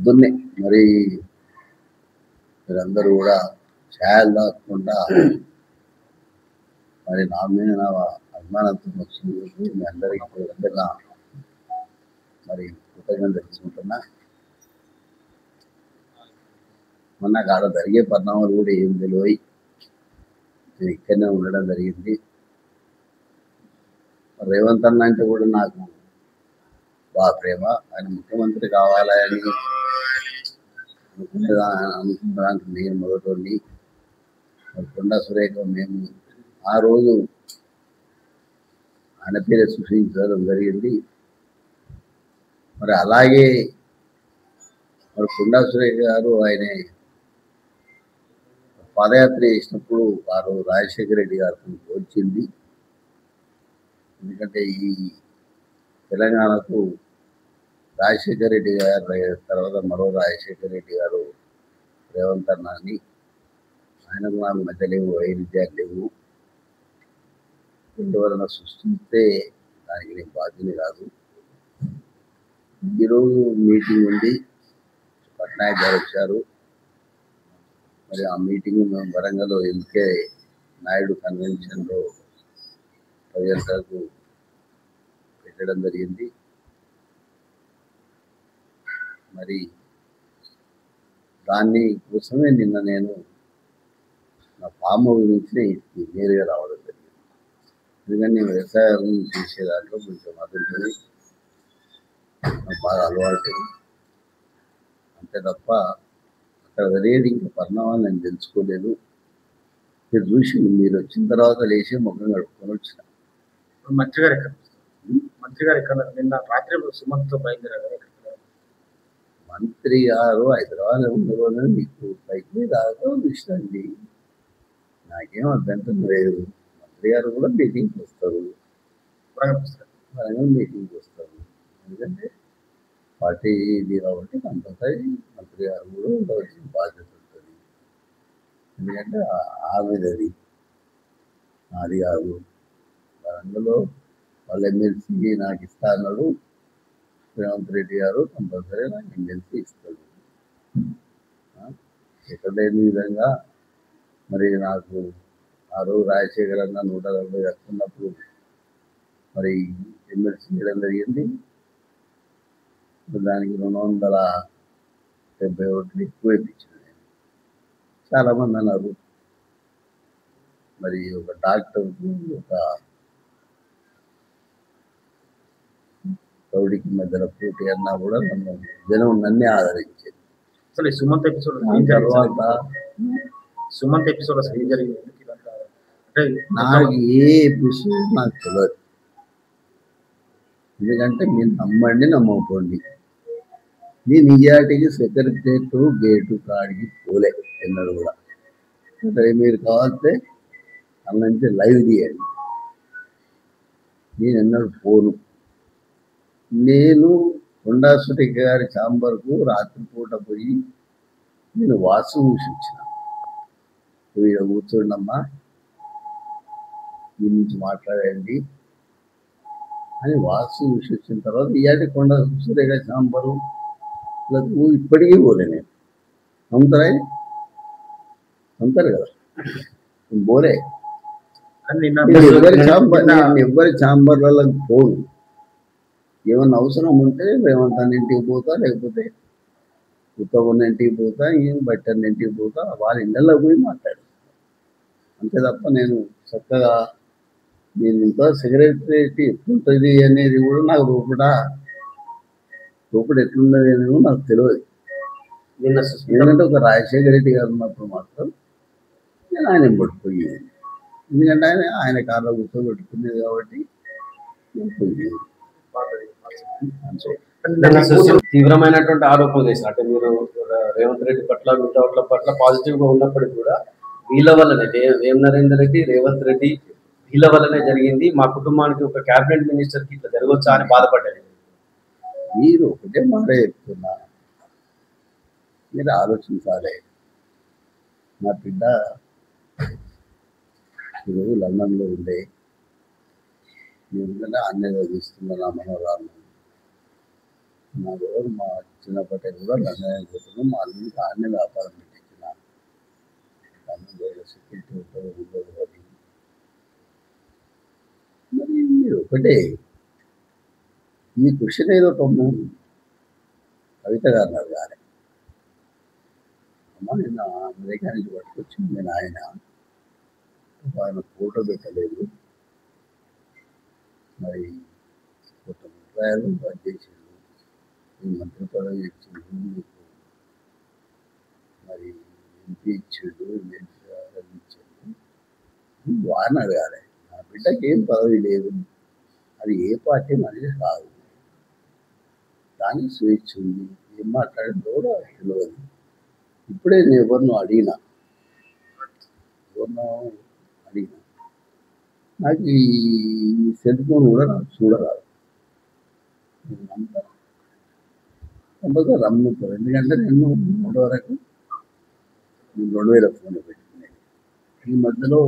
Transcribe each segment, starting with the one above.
పొద్దున్నే మరి మీరందరూ కూడా ఛాయలు దాక్కుండా మరి నా మీద నా అభిమానంతో వచ్చింది మీ అందరికీ పేరున మరి కృతజ్ఞతలు తెలుసుకుంటున్నా. మొన్న కాడ జరిగే పరిణామాలు కూడా ఏం తెలియదు, నేను ఇక్కడనే ఉండడం జరిగింది. రేవంత్ అన్న అంటే కూడా నాకు బాగా ప్రేమ. ఆయన ముఖ్యమంత్రి కావాలని అనుకున్నదానికి నేను మొదటి కొండా సురేఖ మేము ఆ రోజు ఆయన పేరు సృష్టించడం జరిగింది. మరి అలాగే మరి కొండా సురేఖ గారు ఆయన పాదయాత్ర చేసినప్పుడు వారు రాజశేఖర రెడ్డి గారిని వచ్చింది. ఎందుకంటే ఈ తెలంగాణకు రాజశేఖర రెడ్డి గారు తర్వాత మరో రాజశేఖర రెడ్డి గారు రేవంత్ అన్న అని ఆయనకు నాకు మధ్య లేవు, వైరుధ్యాలు లేవు. ఎవరైనా సృష్టిస్తే దానికి నేను బాధ్యుని కాదు. ఈరోజు మీటింగ్ ఉంది, పట్నాయక్ గారు వచ్చారు. మరి ఆ మీటింగ్ మేము వరంగల్లో ఎల్కే నాయుడు కన్వెన్షన్లో 10 గంటలకు పెట్టడం జరిగింది. మరి దాన్ని కోసమే నిన్న నేను నా ఫామ్ గురించి నేరుగా రావడం జరిగింది. ఎందుకంటే నేను వ్యవసాయం చేసే దాంట్లో కొంచెం అదుంటుంది, నాకు బాగా అలవాటు. అంతే తప్ప అక్కడ జరిగేది ఇంకా పరిణామాలు నేను తెలుసుకోలేదు. మీరు చూసి మీరు వచ్చిన తర్వాత లేచి ముఖం కడుక్కొని వచ్చిన. మంత్రి గారు ఎక్కడ నిన్న రాత్రి సుమంత్తో బయలుదేరారు. మంత్రి గారు హైదరాబాద్ ఉండగానే మీకు పైకి రాగా ఇష్టండి, నాకేం అభ్యంతరం లేదు. మంత్రి గారు కూడా మీటింగ్కి వస్తారు, వరంగల్ మీటింగ్కి వస్తారు. ఎందుకంటే పార్టీ ఇది కాబట్టి కంపల్సరీ మంత్రి గారు కూడా ఉండవలసిన బాధ్యత ఉంటుంది. ఎందుకంటే ఆమెది నాది కాదు. వరంగల్లో వాళ్ళ ఎమ్మెల్సీ నాకు ఇస్తా అన్నాడు రేవంత్ రెడ్డి గారు, కంపల్సరీ నాకు ఎమ్మెల్సీ ఇస్తాడు. ఎక్కడ లేని విధంగా మరి నాకు ఆ రోజు రాజశేఖర్ అన్న 140 వస్తున్నప్పుడు మరి ఎమ్మెల్సీ చేయడం జరిగింది. దానికి 270 ఓట్లు ఎక్కువ ఇప్పించాను నేను. చాలామంది అన్నారు మరి ఒక డాక్టర్కు ఒక రౌడీకి మధ్యలో పోటీ అన్నా కూడా జనం నన్నే ఆదరించేది. అసలు ఈ సుమంత్ ఎపిసోడ్ తర్వాత అసలు ఏం జరిగింది? నాకు ఏ ఎపిసోడ్ నాకు తెలియదు. ఎందుకంటే మీరు నమ్మండి నమ్మకపోండి, నేను నిజాటికి సెక్రటరేట్ గేటు కాడికి పోలే ఎన్నడూ కూడా. సరే మీరు కావాలంటే అన్నంటే లైవ్ తీయండి, నేను ఎన్నడూ పోను. నేను కొండా సురేఖ గారి ఛాంబర్కు రాత్రిపూట పోయి నేను వాసు చూసిన, వీడ కూర్చోండమ్మా దీని నుంచి మాట్లాడండి అని వాసు చూసి వచ్చిన తర్వాత ఇయాటి కొండా సురేఖ ఛాంబరు ఇప్పటికీ పోలే. నేను అంటారు కదా పోలే. ఎవరి ఛాంబర్లకు పోను. ఏమన్నా అవసరం ఉంటే రేవంత్ అన్న ఇంటికి పోతా, లేకపోతే ఉత్తమన్న ఇంటికి పోతా, బట్టన్న ఇంటికి పోతా, వాళ్ళ ఇళ్ళల్లో పోయి మాట్లాడు. అంతే తప్ప నేను చక్కగా నేను ఇంత సెక్రటరేట్ ఎట్లుంటుంది అనేది కూడా నాకు లోపల ఎట్లున్నది అనేది కూడా నాకు తెలియదు. ఎందుకంటే ఒక రాజశేఖర రెడ్డి గారు ఉన్నప్పుడు మాత్రం నేను ఆయన పడిపోయేది. ఎందుకంటే ఆయన కాళ్ళ కూర్చోబెట్టుకునేది కాబట్టి నేను పోయేది. తీవ్రమైనటువంటి ఆరోపణలు చేసిన అంటే మీరు రేవంత్ రెడ్డి పట్ల మిగతా పట్ల పాజిటివ్ గా ఉన్నప్పటికీ కూడా వీళ్ళ వల్లనే వేం నరేందర్ రెడ్డి రేవంత్ రెడ్డి వీళ్ళ వల్లనే జరిగింది, మా కుటుంబానికి ఒక క్యాబినెట్ మినిస్టర్ కి ఇట్లా జరగవచ్చా అని బాధపడ్డారు. మీరు ఒకటే మాట చెప్తున్నా, మీరు ఆలోచించాలి. నా బిడ్డ ఈరోజు లండన్లో ఉండే నేను అన్నీ చదివిస్తున్నా నా మనోరాలను. మా ఎవరు మా చిన్నప్పటి కూడా లండన్ పోతున్నాం, మా అల్లుడికి ఆడనే వ్యాపారం పెట్టించిన సెక్యూరిటీ ఉంటుంది ఉండదు అది. మరి మీరు ఒకటే ఈ క్వశ్చన్ ఏదో పాపం కవిత గారు అడగాలి. అమ్మ నిన్న అమెరికా నుంచి పట్టుకొచ్చింది నేను ఆయన ఫోటో పెట్టలేదు, మరి కొత్త ముద్రాయాలు చేసిండు, ఈ మంత్రి పదవి ఇచ్చిండు, మీకు మరి ఎంపీ ఇచ్చిండు, ఇచ్చిండు, వారిని అడగాలి. నా బిడ్డకి ఏం పదవి లేదు, అది ఏ పార్టీ అనేది కాదు, దానికి స్వేచ్ఛ ఉంది, ఏం మాట్లాడిందో కూడా తెలియదు. ఇప్పుడే నేను ఎవరినో అడిగినా నాకు ఈ సెల్ ఫోన్ కూడా నాకు చూడరాదు, అంతా రమ్ముతారు. ఎందుకంటే నేను 3 వరకు 2000 ఫోన్ పెట్టుకున్నాను. ఈ మధ్యలో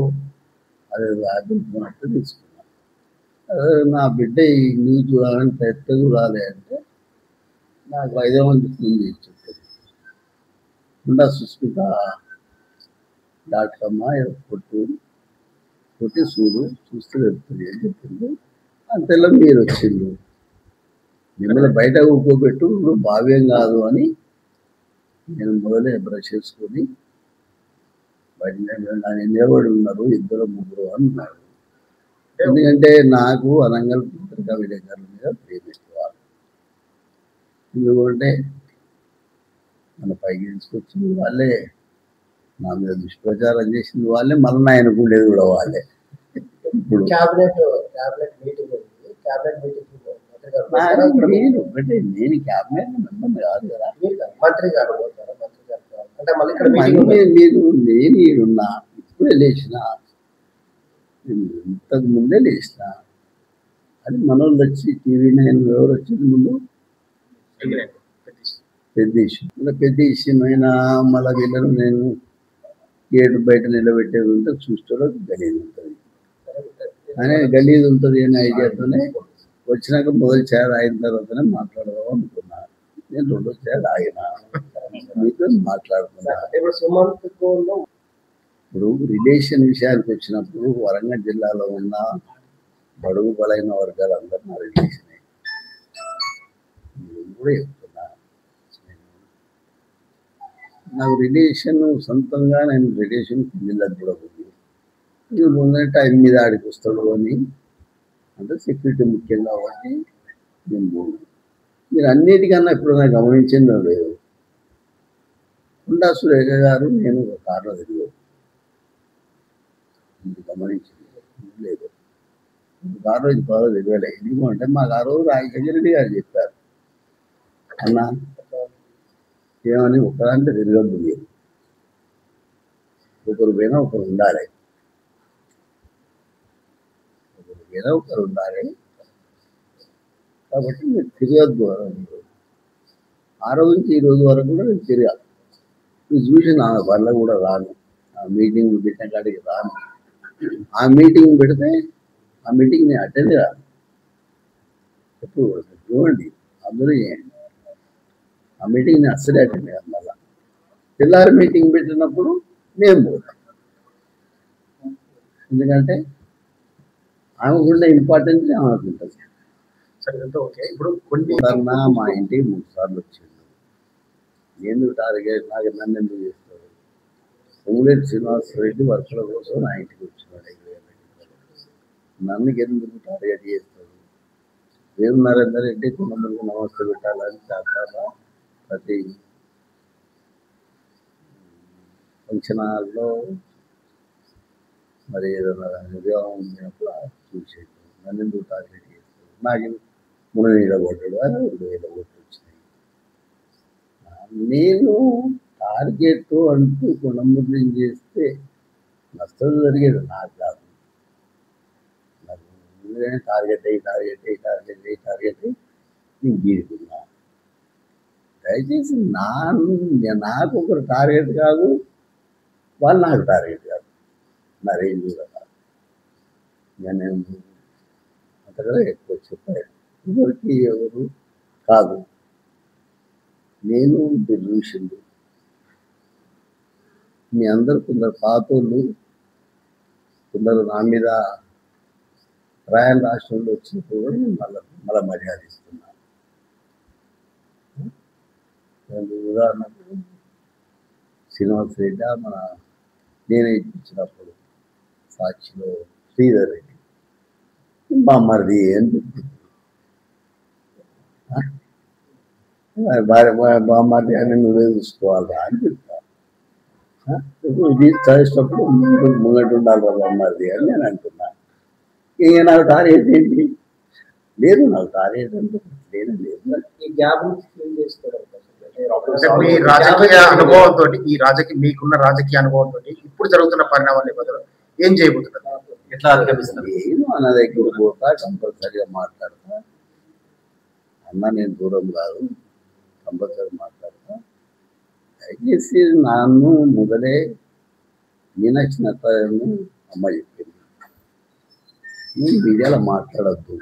అదే యాపిల్ ఫోన్ అంటే తీసుకున్నాను. నా బిడ్డ ఈ న్యూస్ చూడాలంటే ఎట్ట చూడాలి అంటే నాకు 5 మంది ఫోన్ చేసి చెప్పారు, ఉండా suspita.com కొట్టి చూడు, చూస్తే వెళ్తుంది అని చెప్పింది. అంతలో మీరు వచ్చిండు, మిమ్మల్ని బయట ఊకోబెట్టు భావ్యం కాదు అని నేను మొదలే బ్రష్ చేసుకొని బయట నిలబడి ఉన్నారు 2 3 అన్నారు. ఎందుకంటే నాకు అనంగల్ పత్రికా విలేకరుల మీద ప్రేమ ఎక్కువ. ఎందుకంటే మన పైకి తీసుకొచ్చింది వాళ్ళే, నా మీద దుష్ప్రచారం చేసింది వాళ్ళే, మళ్ళీ ఆయనకు ఉండేది కూడా వాళ్ళే. ఇప్పుడు క్యాబినెట్ మీటింగ్ నేను ఒకటే, నేను క్యాబినెట్ మెంబర్ కాదు కదా, మంత్రి గారు అంటే మళ్ళీ ఇక్కడ మీరు నేను ఈడున్నా, ఇప్పుడే లేచిన, ఇంతకు ముందే లేచిన. అది మనోళ్ళు వచ్చి టీవీ 9 ఎవరు వచ్చింది ముందు పెద్ద ఇష్యూ, పెద్ద ఇష్యూ అయినా మళ్ళీ వీళ్ళను నేను గేటు బయట నిలబెట్టేది ఉంటే చూస్తే గలీజ్ ఉంటుంది అనే గలీజ్ ఉంటుంది అనే ఐడియాతోనే వచ్చినాక మొదటి చేయాలి, అయిన తర్వాతనే మాట్లాడదాం అనుకున్నా. నేను 2వ చేయాలి ఆగిన మీతో మాట్లాడుతున్నా. ఇప్పుడు రిలేషన్ విషయానికి వచ్చినప్పుడు వరంగల్ జిల్లాలో ఉన్న బడుగు బలైన వర్గాలు అందరూ నా రిలేషనే. నేను కూడా చెప్తున్నా, నాకు రిలేషన్ సొంతంగా నేను రిలేషన్ పిల్లలకు కూడా ఉంది. ఇది ముందే టైం మీద ఆడికి వస్తాడు అని అంటే సెక్యూరిటీ ముఖ్యం కాబట్టి నేను పోను. మీరు అన్నిటికన్నా ఎప్పుడైనా గమనించిందో లేదు, కొండా సురేఖ గారు నేను ఒక కార్లో తిరిగాను, గమనించింది లేదు, కారు ఇది బాగా తిరగలే. ఎందుకంటే మాకు ఆ రోజు రాజశేఖర గారు చెప్పారు, అన్న ఏమని ఒకదాంట్లో తిరగద్దు, మీరు ఒకరు పోయినా ఒకరు ఉండాలి, ఒకరు ఉండాలి, కాబట్టి మీరు తిరగద్దు. ఆ రోజు నుంచి ఈ రోజు వరకు కూడా నేను తిరగాలి. నువ్వు చూసి నా వల్ల కూడా రాను, ఆ మీటింగ్ పెట్టిన కాడికి రాను. ఆ మీటింగ్ పెడితే ఆ మీటింగ్ నేను అటెండ్ కాదు, ఎప్పుడు చూడండి అందరూ చేయండి. ఆ మీటింగ్ నేను అస్సలే అటెండ్ కాదు. మళ్ళా తెల్లారి మీటింగ్ పెట్టినప్పుడు నేను పోతాను, ఎందుకంటే ఆమెకుండే ఇంపార్టెన్స్ ఆమెకు ఉంటుంది. ఇప్పుడు కొన్ని మా ఇంటికి 3 సార్లు వచ్చిండు, ఎందుకు టార్గెట్ నాకు నన్ను ఎందుకు చేస్తాడు? పొంగులేటి శ్రీనివాసరెడ్డి వర్కుల కోసం నా ఇంటికి వచ్చినాడు, 5,000 నన్ను ఎందుకు టార్గెట్ చేస్తాడు? వేరు నరేందర్ రెడ్డి కొంతమందికి నమస్తే పెట్టాలని చాలా ప్రతి ఫంక్షన్ హాల్లో మరి ఏదైనా ఉద్యోగం ఉన్నప్పుడు చూసేది, నన్ను ఎందుకు టార్గెట్ చేస్తాడు? నాకు 3,000 కొట్టాడు, 2,000 కొట్టి వచ్చినాయి. నేను టార్గెట్ అంటూ కొండముద్ర చేస్తే నష్టం జరిగేది నాకు కాదు. నాకు టార్గెట్ నేను గీరుకున్నా. దయచేసి నాకు ఒకరు టార్గెట్ కాదు, వాళ్ళు నాకు టార్గెట్ కాదు, నా రేంజ్ కూడా కాదు. నేను అంతగా ఎక్కువ చెప్పాను, ఎవరికి ఎవరు కాదు. నేను మీరు చూసిండు మీ అందరు కొందరు పాతోళ్ళు కొందరు నా మీద రాయల్ రాష్ట్రంలో వచ్చినప్పుడు కూడా నేను మళ్ళీ మర్యాద ఇస్తున్నాను. ఉదాహరణకు శ్రీనివాస్ రెడ్డి మన నేనే ఇచ్చినప్పుడు సాక్షిలో శ్రీధర్ రెడ్డి బామ్మర్ది అని చెప్తుంది. బామ్మర్ది అని నువ్వే చూసుకోవాలా అని చెప్తా. ఇది చదివేటప్పుడు ముంగటి ఉండాలి బామ్మర్ది అని నేను అంటున్నా. ఇక నాకు టార్గెట్ ఏంటి లేదు, నాకు టార్గెట్ అంటే లేదు. ఈ గ్యాప్ ఫిల్ చేసుకోవడం అంటే మీ రాజకీయ అనుభవంతో మీకున్న రాజకీయ అనుభవంతో ఇప్పుడు జరుగుతున్న పరిణామాల నేపథ్యంలో ఏం చేయబోతున్నారు, ఎట్లా అధిగమిస్తున్నారు? నేను అన్న దగ్గర పోతా, కంపల్సరిగా మాట్లాడతా. అన్న నేను దూరం కాదు, కంపల్సరీ మాట్లాడతా. దయచేసి నన్ను మొదలే మీనాక్షి నటరాజన్ అమ్మ చెప్పింది, నువ్వు మీడియాలో మాట్లాడద్దు,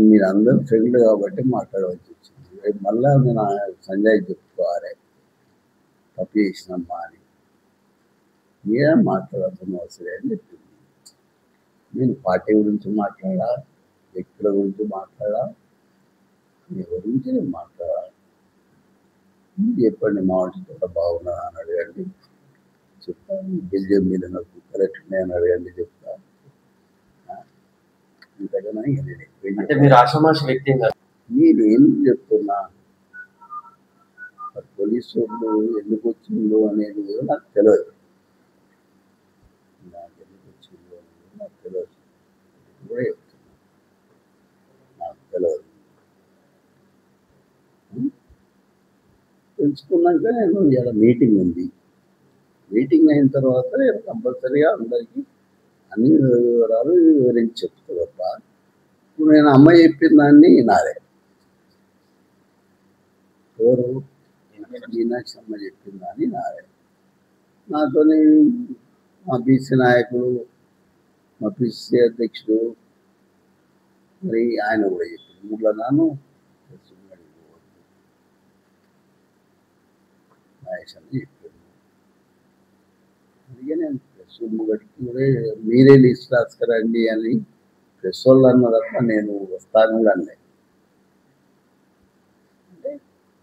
మీరందరూ ఫ్రెండ్లు కాబట్టి మాట్లాడవచ్చు వచ్చింది. రేపు మళ్ళా నేను సంజయ్ చెప్పుకోవాలి తప్పు చేసినమ్మా అని, మీరే మాట్లాడద్దు అవసరం అని చెప్పింది. నేను పార్టీ గురించి మాట్లాడా, వ్యక్తుల గురించి మాట్లాడా, మీ గురించి నేను మాట్లాడా. చెప్పండి మా వంట బాగున్నా అని అడగండి చెప్తాను, బెల్జియం మీద నాకు కుక్కలు ఎట్లున్నాయని అడగండి చెప్తా. ఇంతకన్నా అంటే మీరు ఆషామాషి వ్యక్తి నేనేం చెప్తున్నా, పోలీసు వాళ్ళు ఎందుకు వచ్చిందో అనేది కూడా నాకు తెలియదు. నాకు ఎందుకు వచ్చిందో అనేది నాకు తెలియదు, కూడా చెప్తున్నా నాకు తెలియదు. తెలుసుకున్నాక నేను ఇలా మీటింగ్ ఉంది, మీటింగ్ అయిన తర్వాత నేను కంపల్సరీగా అందరికీ అన్ని వివరాలు వివరించి చెప్తా తప్ప ఇప్పుడు నేను అమ్మ చెప్పిన దాన్ని నాదే. ఎవరు మీనాక్షి అమ్మ చెప్పిన దాన్ని నాదే. నాతో మా బీసీ నాయకుడు, మా పిసిసి అధ్యక్షుడు, మరి ఆయన కూడా చెప్పింది ముగ్గురు నాను నాయక్ అని చెప్పాడు. అందుకే నేను ప్రెస్ ముగడికి కూడా మీరే లిస్ట్ రాసుకురండి అని ప్రెస్ వాళ్ళు అన్న తప్ప నేను వస్తాను కూడా అనలే. అంటే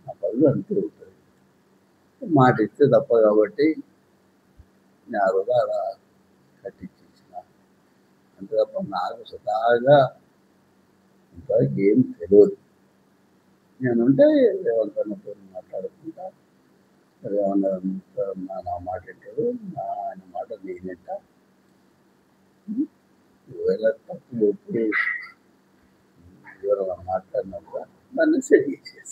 నా పనులు అంటూ ఉంటుంది, మాట ఇస్తే తప్ప కాబట్టి నేను ఆ రోజు అలా కట్టించేసిన అంతే తప్ప నాకు స్వతహాగా ఇంతవరకు ఏం తెలియదు. నేనుంటే రేవంత్ అన్నతో మాట్లాడుకుంటా, రేవన్న నా మాట వింటాడు, ఆయన మాట నేనంట. ఒకవేళ తప్పు ఎవరైనా మాట్లాడినప్పుడు దాన్ని సెట్ చేసేది.